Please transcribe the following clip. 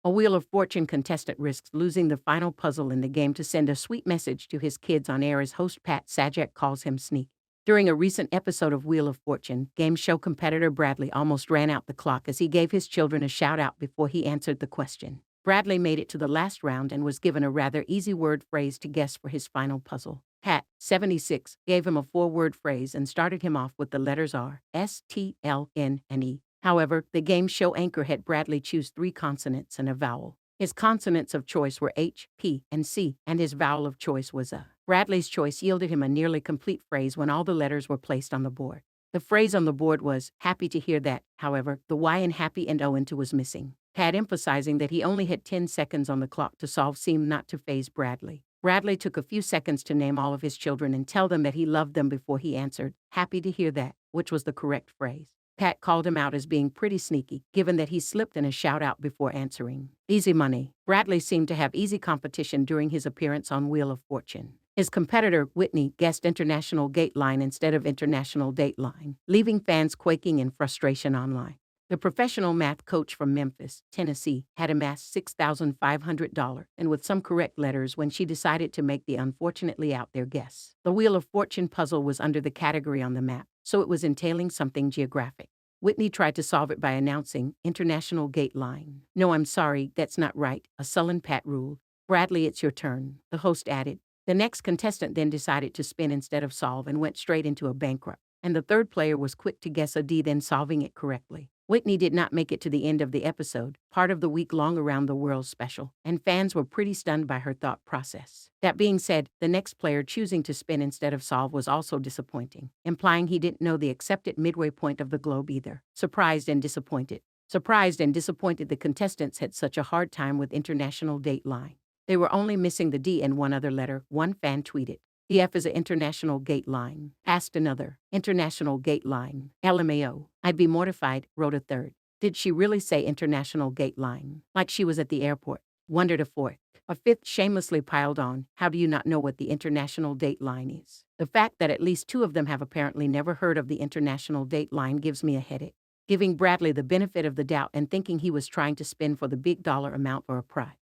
A Wheel of Fortune contestant risks losing the final puzzle in the game to send a sweet message to his kids on air as host Pat Sajak calls him sneaky. During a recent episode of Wheel of Fortune, game show competitor Bradley almost ran out the clock as he gave his children a shout-out before he answered the question. Bradley made it to the last round and was given a rather easy word phrase to guess for his final puzzle. Pat, 76, gave him a 4-word phrase and started him off with the letters R, S, T, L, N, and E. However, the game show anchor had Bradley choose 3 consonants and a vowel. His consonants of choice were H, P, and C, and his vowel of choice was A. Bradley's choice yielded him a nearly complete phrase when all the letters were placed on the board. The phrase on the board was, "Happy to hear that." However, the Y in happy and O into was missing. Pat, emphasizing that he only had 10 seconds on the clock to solve, seemed not to faze Bradley. Bradley took a few seconds to name all of his children and tell them that he loved them before he answered, "Happy to hear that," which was the correct phrase. Pat called him out as being pretty sneaky, given that he slipped in a shout-out before answering. Easy money. Bradley seemed to have easy competition during his appearance on Wheel of Fortune. His competitor, Whitney, guessed International Gate Line instead of International Date Line, leaving fans quaking in frustration online. The professional math coach from Memphis, Tennessee, had amassed $6,500 and with some correct letters when she decided to make the unfortunately out there guess. The Wheel of Fortune puzzle was under the category on the map, so it was entailing something geographic. Whitney tried to solve it by announcing, "International Gate Line." "No, I'm sorry, that's not right," a sullen Pat ruled. "Bradley, it's your turn," the host added. The next contestant then decided to spin instead of solve and went straight into a bankrupt, and the third player was quick to guess a D, then solving it correctly. Whitney did not make it to the end of the episode, part of the week-long Around the World special, and fans were pretty stunned by her thought process. That being said, the next player choosing to spin instead of solve was also disappointing, implying he didn't know the accepted midway point of the globe either. Surprised and disappointed, the contestants had such a hard time with International Date Line. They were only missing the D and one other letter, one fan tweeted. "The F is a International Gate Line," asked another. "International Gate Line. LMAO. I'd be mortified," wrote a third. "Did she really say International Gate Line? Like she was at the airport," wondered a fourth. A fifth shamelessly piled on, "How do you not know what the International Date Line is?" The fact that at least 2 of them have apparently never heard of the International Date Line gives me a headache. Giving Bradley the benefit of the doubt and thinking he was trying to spin for the big dollar amount or a prize.